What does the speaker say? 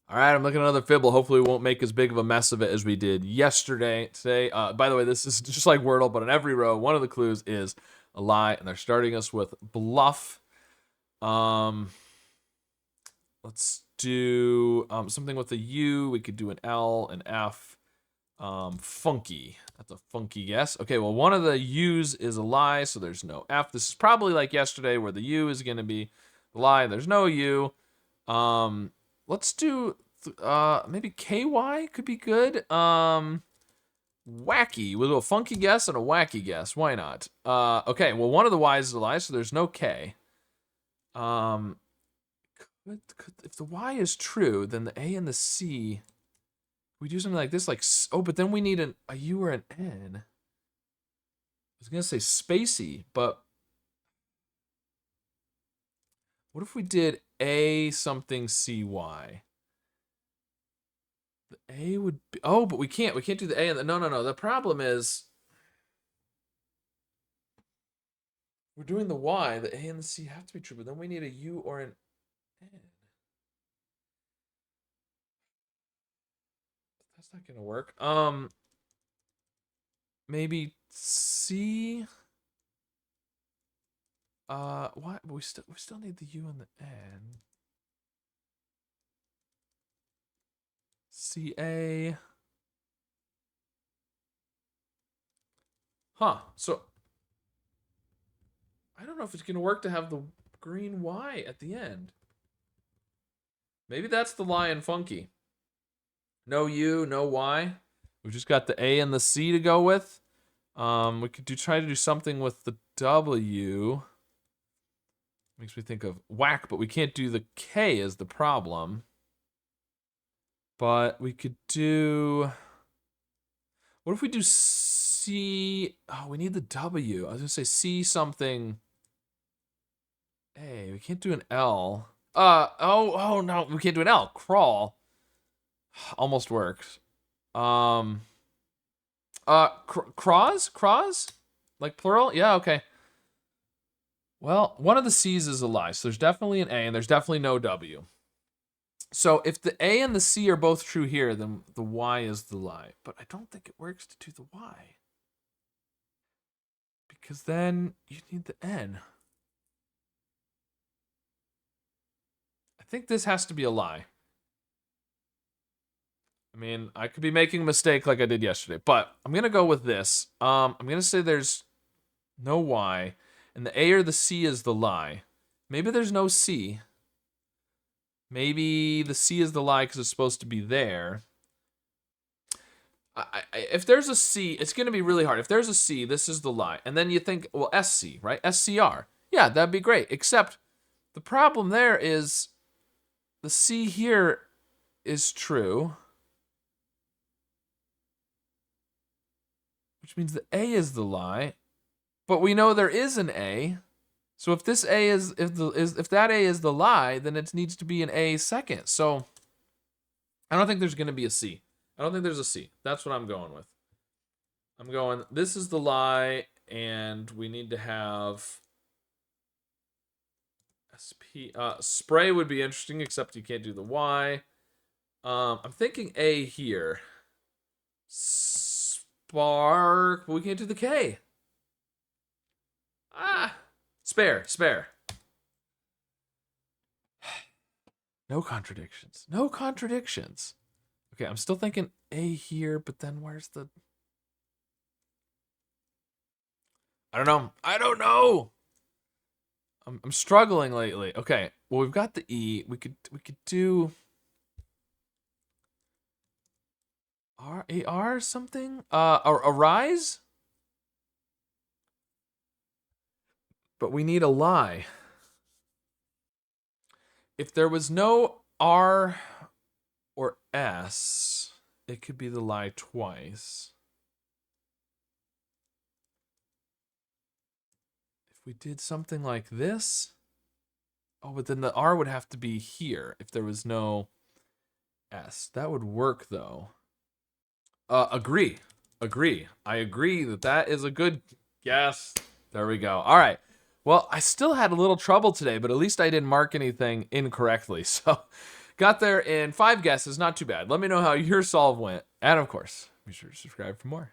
All right, I'm looking at another fibble. Hopefully, we won't make as big of a mess of it as we did yesterday. Today, by the way, this is just like Wordle, but on every row, one of the clues is a lie, and they're starting us with bluff. Um, let's do something with a U. We could do an L, an F. Funky. That's a funky guess. Okay, well, one of the U's is a lie, so there's no F. This is probably like yesterday, where the U is going to be the lie. There's no U. Let's do maybe KY could be good. Wacky. We'll do a funky guess and a wacky guess. Why not? Okay, well, one of the Y's is a lie, so there's no K. If the Y is true, then the A and the C, we do something like this, like, oh, but then we need a U or an N. I was gonna say spacey, but what if we did A something CY? The A would be, oh, but we can't do the A and the, no. The problem is we're doing the Y, the A and the C have to be true, but then we need a U or an N. That's not gonna work. Maybe C. What? We still need the U and the N. CA. Huh. So I don't know if it's gonna work to have the green Y at the end. Maybe that's the lie in funky. No U, no Y. We've just got the A and the C to go with. We could try to do something with the W. Makes me think of whack, but we can't do the K is the problem. But we could do, what if we do C? Oh, we need the W. I was gonna say C something. A. We can't do an L. Oh no, we can't do an L. Crawl. Almost works. Craws? Like plural? Yeah, okay. Well, one of the C's is a lie, so there's definitely an A and there's definitely no W. So if the A and the C are both true here, then the Y is the lie. But I don't think it works to do the Y. Because then you need the N. I think this has to be a lie. I mean, I could be making a mistake like I did yesterday, but I'm going to go with this. I'm going to say there's no Y, and the A or the C is the lie. Maybe there's no C. Maybe the C is the lie because it's supposed to be there. If there's a C, it's going to be really hard. If there's a C, this is the lie. And then you think, well, SC, right? SCR. Yeah, that'd be great. Except the problem there is the C here is true, which means the A is the lie. But we know there is an A. So if this A is if that A is the lie, then it needs to be an A second. So I don't think there's going to be a C. I don't think there's a C. That's what I'm going with. I'm going, this is the lie, and we need to have SP. Spray would be interesting, except you can't do the Y. I'm thinking A here. Spark, but we can't do the K. Spare. No contradictions. No contradictions. Okay, I'm still thinking A here, but then where's the... I don't know. I'm struggling lately. Okay, well, we've got the E. We could do R something? A rise? But we need a lie. If there was no R or S, it could be the lie twice. If we did something like this, oh, but then the R would have to be here if there was no S. That would work though. Agree. I agree that is a good guess. There we go. All right. Well, I still had a little trouble today, but at least I didn't mark anything incorrectly. So Got there in 5 guesses. Not too bad. Let me know how your solve went. And of course, be sure to subscribe for more.